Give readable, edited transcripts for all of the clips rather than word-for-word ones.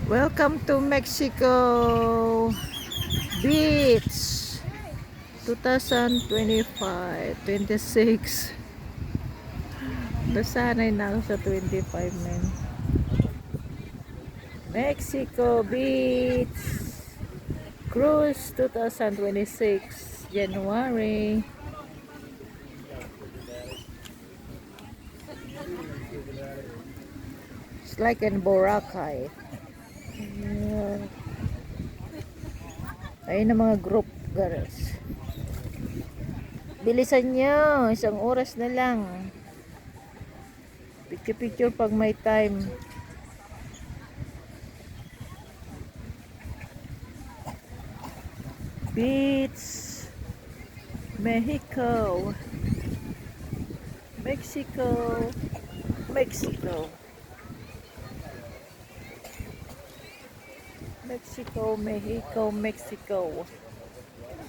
Welcome to Mexico Beach 2025, 26. Nasanay na ako sa 25, men. Mexico Beach Cruise 2026 January. It's like in Boracay. Ayun ang mga group, guys. Bilisan nyo, isang oras na lang. Picture pag may time. Beach Mexico Mexico Mexico Mexico, Mexico, Mexico.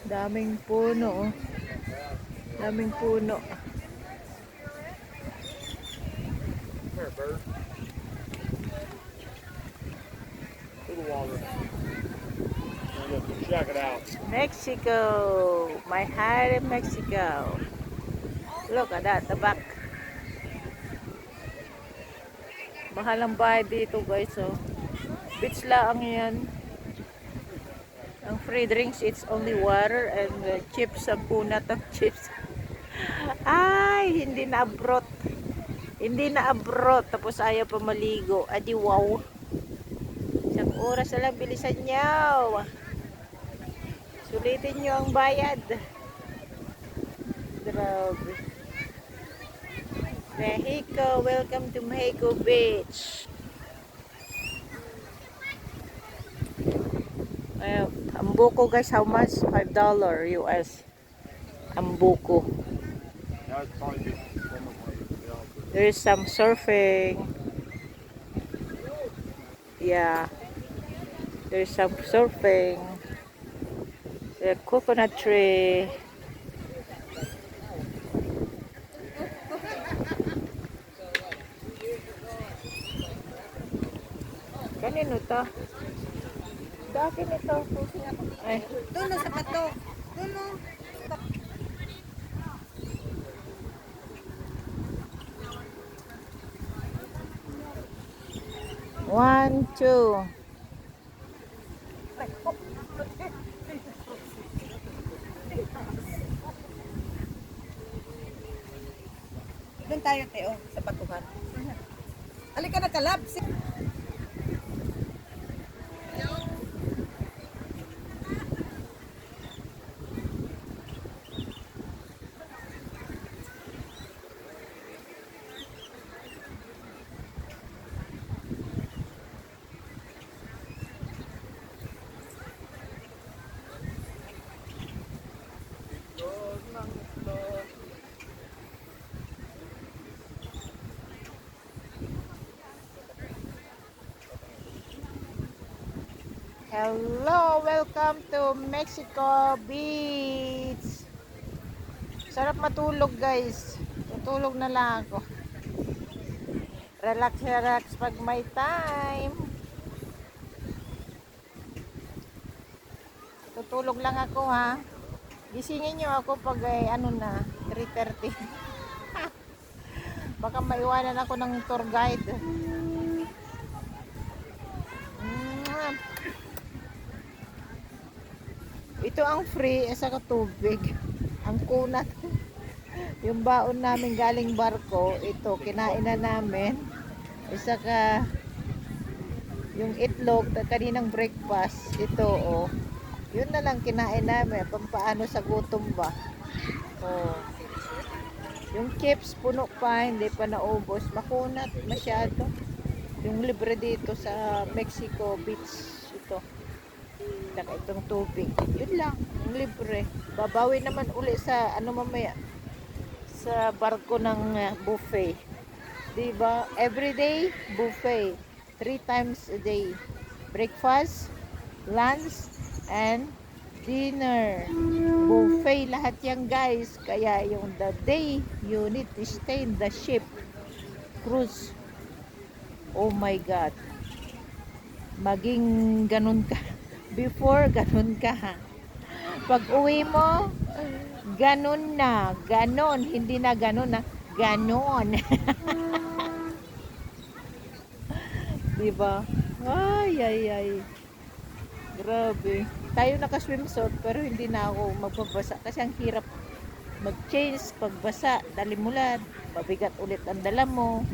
Daming puno. Daming puno. Check it out. Mexico. My heart in Mexico. Look at that, the back. Mahal ang bahay dito, guys. Oh. Beach lang yan. Ang free drinks, it's only water and chips. Ang punat ng chips. Ay, hindi na abrot. Hindi na abrot. Tapos ayaw pa maligo. Adi wow. Isang oras na lang, bilisan nyo. Sulitin nyo ang bayad. Grabe. Mexico, welcome to Mexico Beach. Ang buko, guys, how much? $5 US. Ang buko. That would probably be There is some surfing. Yeah. There is some surfing. The coconut tree. Kanino to? Dakin ito. Ay. Doon sa pato. Doon no. One, two. Doon tayo, Teo, sa patuhan. Halika na, kalab. Hello, welcome to Mexico Beach. Sarap matulog, guys. Tutulog na lang ako. Relax, relax pag may time. Tutulog lang ako, ha. Gisingin nyo ako pag ano na, 3:30. Baka maiwanan ako ng tour guide. Ito ang free, saka tubig. Ang kunat. Yung baon namin galing barko, ito, kinain na namin. Saka yung itlog, kaninang breakfast, ito, oh. Yun na lang kinain namin. Pampaano sa gutom ba? Oh. Yung chips, puno pa, hindi pa naubos. Makunat masyado. Yung libre dito sa Mexico Beach, ito. Saka itong tubig. Yun lang, yung libre. Babawi naman uli sa ano mamaya sa barko ng buffet. Diba? Everyday buffet. 3 times a day. Breakfast, lunch, and dinner. Buffet lahat yan, guys. Kaya yung the day you need to stay in the ship cruise. Oh my God. maging ganun ka. Before, ganun ka. Pag uwi mo, ganun na. Ganon. Hindi na ganun na. Ganon. Diba? Ay, ay, ay. Grabe. Tayo naka-swimsuit pero hindi na ako magbabasa kasi ang hirap mag-change pagbasa. Dalimulan. Mabigat ulit ang dala mo.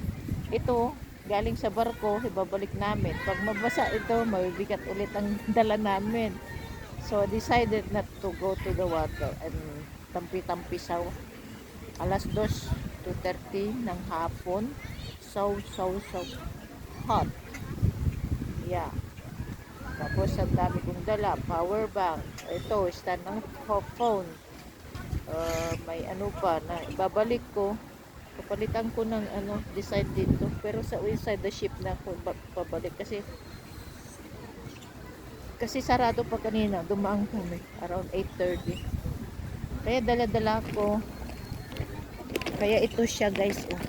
Ito, galing sa barko, ibabalik namin. Pag mabasa ito, mabibigat ulit ang dala namin. So, I decided not to go to the water and tampi-tampi sa alas 2:30 ng hapon. So hot. Yeah. Tapos, ang dami kong dala. Power bank. Ito, stand ng phone. May ano pa na ibabalik ko. Papalitan ko ng design dito. Pero sa inside the ship na ako pabalik kasi sarado pa kanina. Dumaan kami around 8:30. Kaya dala-dala ko. Kaya ito siya guys. Oh.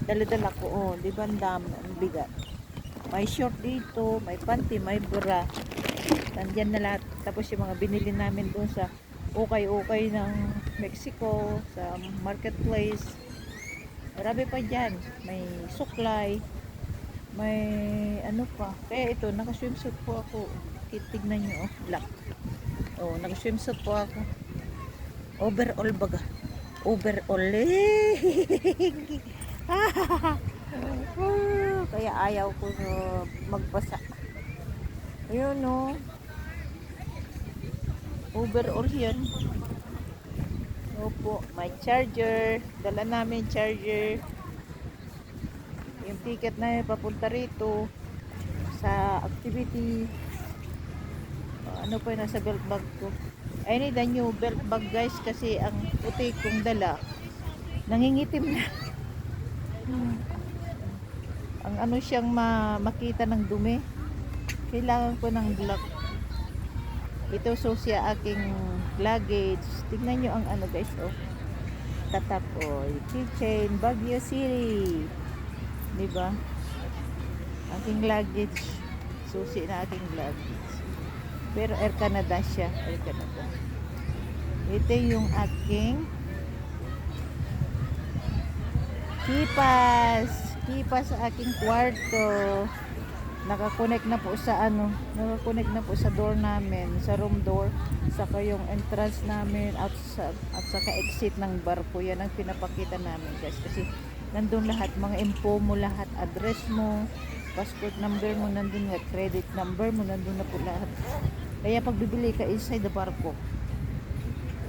Dala-dala ko. Oh, di ba ang dami? Ang bigat. May short dito. May panty. May bra. Nandyan na lahat. Tapos yung mga binili namin doon sa ukay-ukay ng Mexico. Sa marketplace. Marami pa dyan. May suklay. May ano pa. Kaya ito, naka-swimsuit po ako. Tignan nyo, oh. Black. Oh, naka-swimsuit po ako. Overall baga. Overall. Kaya ayaw ko magbasa. Ayun, no. Overall yan. Opo, may charger. Dala namin charger. Yung ticket na yun, papunta rito sa activity. Ano pa yun, nasa belt bag ko. I need a new belt bag guys kasi ang puti kong dala nangingitim na. Ang ano siyang makita ng dumi. Kailangan ko ng black. Ito susi aking luggage. Tignan nyo ang ano guys, oh. Tatak, oh. Keychain, Baguio City. Diba? Aking luggage. Susi na aking luggage. Pero Air Canada siya. Air Canada. Ito yung aking kipas. Kipas sa aking kwarto. Nakakonect na po sa nakakonect na po sa door namin, sa room door, saka yung entrance namin at saka exit ng barko. Yan ang pinapakita namin guys kasi nandun lahat, mga info mo lahat, address mo, passport number mo nandun, credit number mo nandun na po lahat. Kaya pag bibili ka inside the barko,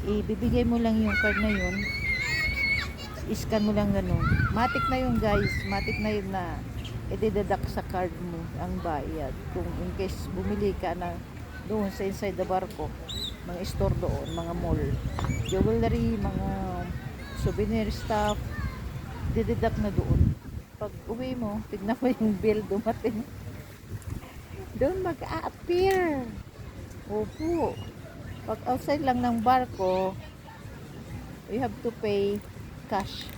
ibibigay mo lang yung card na yun, iscan mo lang ganun. Matik na yun guys, matik na yun na i-deduct sa card mo ang bayad. Kung in case bumili ka na doon sa inside the barko, mga store doon, mga mall, jewelry, mga souvenir stuff, i-deduct na doon. Pag uwi mo, tignan mo yung bill dumating. Doon mag-a-appear. Opo. Pag outside lang ng barko, you have to pay cash.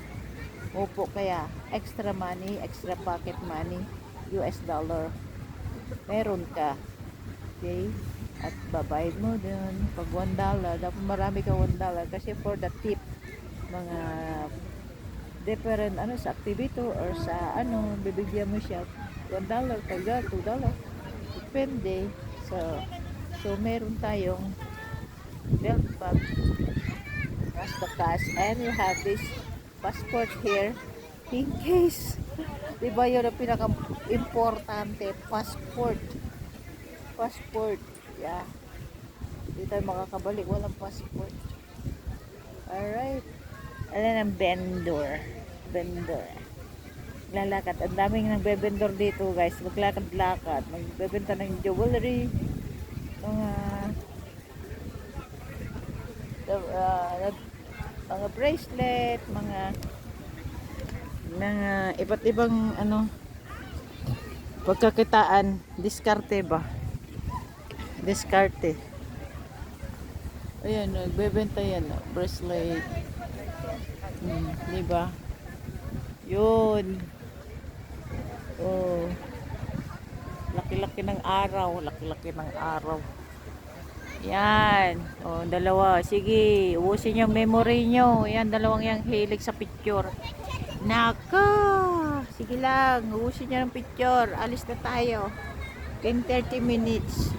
Opo, kaya extra money, extra pocket money, US dollar. Meron ka. Okay? At babayad mo dun. Pag $1, dapat marami ka $1 kasi for the tip, mga different sa activity or sa bibigyan mo siya $1, $5, $2. Depende. So meron tayong belt bag. That's the cash. And you have this passport here in case. Diba yun ang pinaka-importante? Passport. Yeah. Hindi tayo makakabalik. Walang passport. Alright. Alam ang vendor. Lalakad. Ang daming nagbe-vendor dito guys. Maglakad-lakad. Magbebenta ng jewelry. Mga bracelet, mga iba't ibang pagkakitaan, diskarte ba? Diskarte. Ayan, nagbebenta yan, bracelet. Diba? Yun. Oh. laki-laki ng araw. Laki-laki ng araw. Yan. O, dalawa. Sige, ubusin yung memory nyo. Yan, dalawang yung hilig sa picture. Nako! Sige lang, ubusin nyo ng picture. Alis na tayo. 10-30 minutes.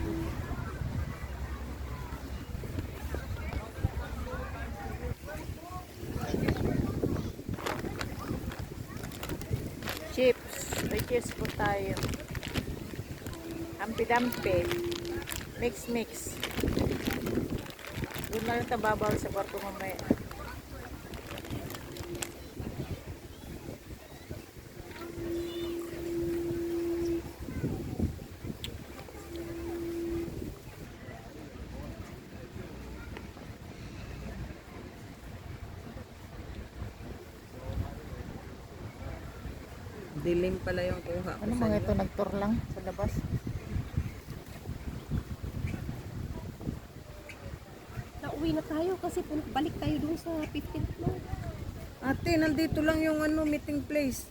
Chips. May chips po tayo. Ampi-dampi. Mix. Doon na lang tababaw sa barko mamaya. Dilim pala yung kuha ko Ano sa mga inyo. ito, nagtour lang sa labas? Nauwi na tayo kasi balik tayo doon sa 15th floor. Ate, nandito lang yung ano, meeting place.